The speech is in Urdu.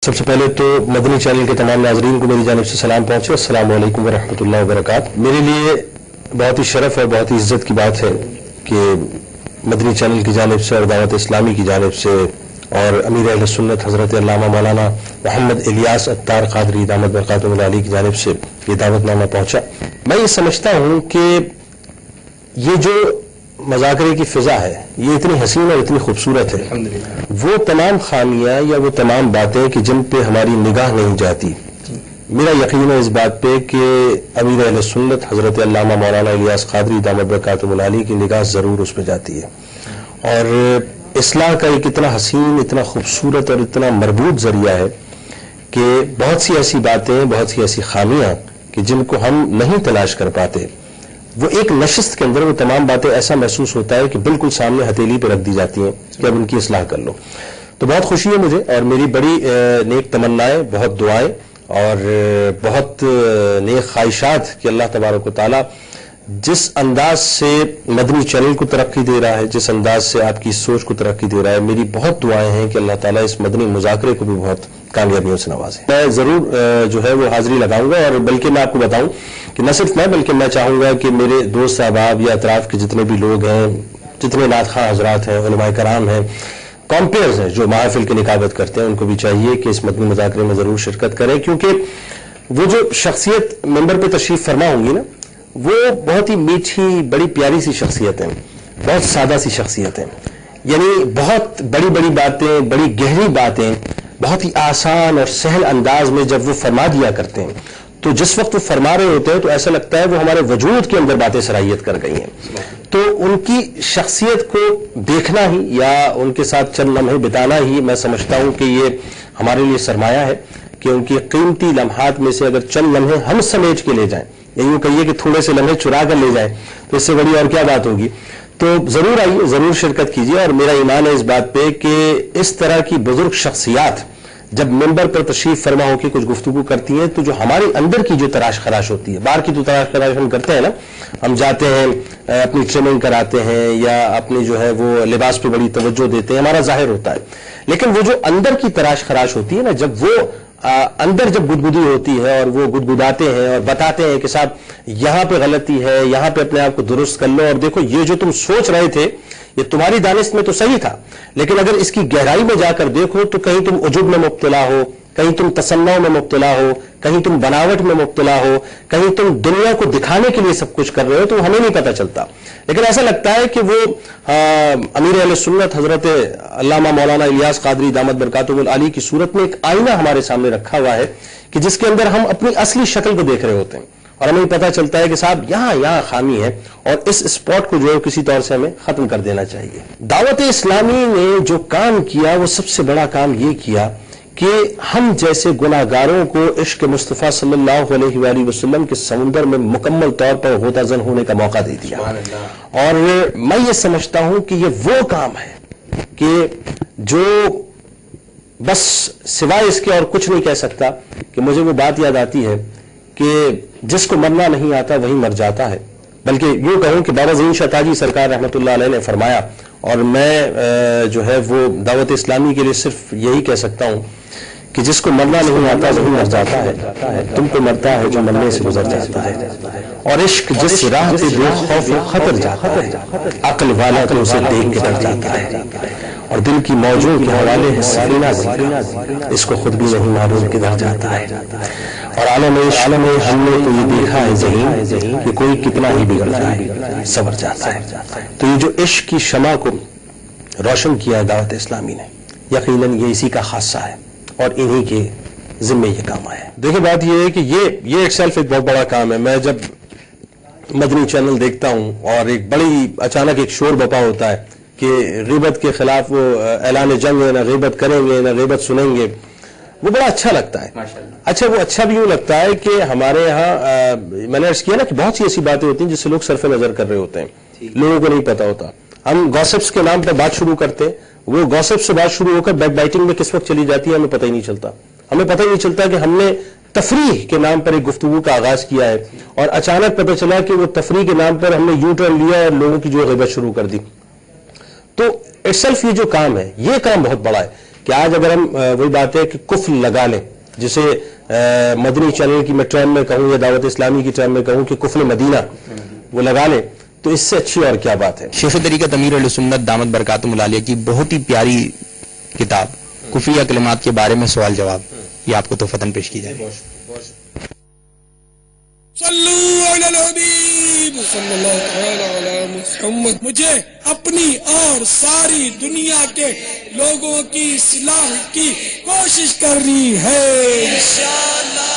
سب سے پہلے تو مدنی چینل کے تمام ناظرین کو میری جانب سے سلام پہنچے. السلام علیکم ورحمۃ اللہ وبرکاتہ. میرے لیے بہت ہی شرف اور بہت ہی عزت کی بات ہے کہ مدنی چینل کی جانب سے اور دعوت اسلامی کی جانب سے اور امیر اہل سنت حضرت علامہ مولانا محمد الیاس اتار قادری دامت برکاتہ العالی کی جانب سے یہ دعوت نامہ پہنچا. میں یہ سمجھتا ہوں کہ یہ جو مذاکرے کی فضا ہے یہ اتنی حسین اور اتنی خوبصورت ہے. وہ تمام خامیاں یا وہ تمام باتیں کہ جن پہ ہماری نگاہ نہیں جاتی، میرا یقین ہے اس بات پہ کہ امیر اہل سنت حضرت علامہ مولانا الیاس قادری دامت برکاتہ العالی کی نگاہ ضرور اس پہ جاتی ہے. اور اصلاح کا ایک اتنا حسین، اتنا خوبصورت اور اتنا مربوط ذریعہ ہے کہ بہت سی ایسی باتیں، بہت سی ایسی خامیاں کہ جن کو ہم نہیں تلاش کر پاتے، وہ ایک نشست کے اندر وہ تمام باتیں ایسا محسوس ہوتا ہے کہ بالکل سامنے ہتھیلی پہ رکھ دی جاتی ہیں کہ اب ان کی اصلاح کر لو. تو بہت خوشی ہے مجھے اور میری بڑی نیک تمنائیں، بہت دعائیں اور بہت نیک خواہشات کہ اللہ تبارک و تعالی جس انداز سے مدنی چینل کو ترقی دے رہا ہے، جس انداز سے آپ کی سوچ کو ترقی دے رہا ہے، میری بہت دعائیں ہیں کہ اللہ تعالیٰ اس مدنی مذاکرے کو بھی بہت کامیابیوں سے نوازے. میں ضرور جو ہے وہ حاضری لگاؤں گا اور بلکہ میں آپ کو بتاؤں کہ نہ صرف میں بلکہ میں چاہوں گا کہ میرے دوست احباب یا اطراف کے جتنے بھی لوگ ہیں، جتنے نعت خواں حضرات ہیں، علماء کرام ہیں، کمپیئرز ہیں جو محافل کی نقابت کرتے ہیں، ان کو بھی چاہیے کہ اس مدنی مذاکرے میں ضرور شرکت کریں، کیونکہ وہ جو شخصیت ممبر پہ تشریف فرما ہوں گی نا، وہ بہت ہی میٹھی، بڑی پیاری سی شخصیت ہیں، بہت سادہ سی شخصیت ہیں. یعنی بہت بڑی بڑی باتیں، بڑی گہری باتیں بہت ہی آسان اور سہل انداز میں جب وہ فرما دیا کرتے ہیں تو جس وقت وہ فرما رہے ہوتے ہیں تو ایسا لگتا ہے وہ ہمارے وجود کے اندر باتیں صلاحیت کر گئی ہیں. تو ان کی شخصیت کو دیکھنا ہی یا ان کے ساتھ چند لمحے بتانا ہی میں سمجھتا ہوں کہ یہ ہمارے لیے سرمایہ ہے کہ ان کی قیمتی لمحات میں سے اگر چند لمحے ہم سمیٹ کے لے جائیں، یا یوں کہیے کہ تھوڑے سے لمحے چرا کر لے جائیں تو اس سے بڑی اور کیا بات ہوگی. تو ضرور آئیے، ضرور شرکت کیجیے. اور میرا ایمان ہے اس بات پہ کہ اس طرح کی بزرگ شخصیات جب ممبر پر تشریف فرما ہو کے کچھ گفتگو کرتی ہیں تو جو ہمارے اندر کی جو تراش خراش ہوتی ہے، باہر کی تو تراش خراش ہم کرتے ہیں نا، ہم جاتے ہیں اپنی ٹریننگ کراتے ہیں یا اپنی جو ہے وہ لباس پہ بڑی توجہ دیتے ہیں، ہمارا ظاہر ہوتا ہے، لیکن وہ جو اندر کی تراش خراش ہوتی ہے نا، جب وہ اندر جب گدگدی ہوتی ہے اور وہ گدگداتے ہیں اور بتاتے ہیں کہ صاحب یہاں پہ غلطی ہے، یہاں پہ اپنے آپ کو درست کر لو، اور دیکھو یہ جو تم سوچ رہے تھے یہ تمہاری دانست میں تو صحیح تھا، لیکن اگر اس کی گہرائی میں جا کر دیکھو تو کہیں تم عجب میں مبتلا ہو، کہیں تم تصنع میں مبتلا ہو، کہیں تم بناوٹ میں مبتلا ہو، کہیں تم دنیا کو دکھانے کے لیے سب کچھ کر رہے ہو تو ہمیں نہیں پتہ چلتا. لیکن ایسا لگتا ہے کہ وہ امیر اہل سنت حضرت علامہ مولانا الیاس قادری دامت برکاتہ العالی کی صورت میں ایک آئینہ ہمارے سامنے رکھا ہوا ہے کہ جس کے اندر ہم اپنی اصلی شکل کو دیکھ رہے ہوتے ہیں اور ہمیں پتہ چلتا ہے کہ صاحب یہاں خامی ہے اور اس اسپاٹ کو جو ہے کسی طور سے ہمیں ختم کر دینا چاہیے. دعوت اسلامی نے جو کام کیا وہ سب سے بڑا کام یہ کیا کہ ہم جیسے گناہ گاروں کو عشق مصطفیٰ صلی اللہ علیہ وآلہ وسلم کے سمندر میں مکمل طور پر غوطہ زن ہونے کا موقع دے دیا. اور میں یہ سمجھتا ہوں کہ یہ وہ کام ہے کہ جو بس سوائے اس کے اور کچھ نہیں کہہ سکتا کہ مجھے وہ بات یاد آتی ہے کہ جس کو مرنا نہیں آتا وہی مر جاتا ہے. بلکہ یوں کہوں کہ بابا ظہیر شاہ تاجی سرکار رحمۃ اللہ علیہ نے فرمایا، اور میں جو ہے وہ دعوت اسلامی کے لیے صرف یہی کہہ سکتا ہوں کہ جس کو مرنا نہیں آتا وہی مر جاتا ہے، تم کو مرتا ہے جو مرنے سے گزر جاتا ہے. اور عشق جس راہ پہ بے خوف و خطر جاتا ہے، عقل والا تو اسے دیکھ کے ڈر جاتا ہے. اور دل کی موجوں کے حوالے سفینہ اس کو خود بھی نہیں معلوم کدھر جاتا ہے. اور عالم ہم نے تو یہ دیکھا ہے ذہین کہ کوئی کتنا ہی بگڑ جائے سبر جاتا ہے. تو یہ جو عشق کی شمع کو روشن کیا ہے دعوت اسلامی نے، یقیناً یہ اسی کا خاصہ ہے اور انہی کے ذمے یہ کام آیا ہے. دیکھیں بات یہ ہے کہ یہ ایک سیلف ایک بہت بڑا کام ہے. میں جب مدنی چینل دیکھتا ہوں اور ایک بڑی اچانک ایک شور بپا ہوتا ہے کہ غیبت کے خلاف وہ اعلان جنگ ہے، نہ غیبت کریں گے نہ غیبت سنیں گے، وہ بڑا اچھا لگتا ہے. اچھا وہ اچھا بھی یوں لگتا ہے کہ ہمارے ہاں میں نے عرض کیا نا کہ بہت سی ایسی باتیں ہوتی ہیں جس سے لوگ صرف نظر کر رہے ہوتے ہیں، لوگوں کو نہیں پتا ہوتا. ہم گوسپس کے نام پر بات شروع کرتے ہیں، وہ گوسپ سے بات شروع ہو کر بیک بائٹنگ میں کس وقت چلی جاتی ہے ہمیں پتہ ہی نہیں چلتا. ہمیں پتہ ہی نہیں چلتا کہ ہم نے تفریح کے نام پر ایک گفتگو کا آغاز کیا ہے اور اچانک پتہ چلا کہ وہ تفریح کے نام پر ہم نے یو ٹرن لیا اور لوگوں کی جو غیبت شروع کر دی. تو اٹ سیلف یہ جو کام ہے یہ کام بہت بڑا ہے کہ آج اگر ہم وہی بات ہے کہ کفر لگا لیں، جسے مدنی چینل کی میں ٹرم میں کہوں یا دعوت اسلامی کی ٹرم میں کہوں کہ کفر مدینہ وہ لگا لیں، تو اس سے اچھی اور کیا بات ہے۔ شیخ طریقت امیر اہل سنت دامت برکاتہم العالیہ کی بہت ہی پیاری کتاب کفریہ کلمات کے بارے میں سوال جواب، یہ آپ کو تحفتاً پیش کی جائے۔ صلو علی الحبیب صلی اللہ تعالی علی محمد۔ مجھے اپنی اور ساری دنیا کے لوگوں کی اصلاح کی کوشش کرنی ہے انشاءاللہ۔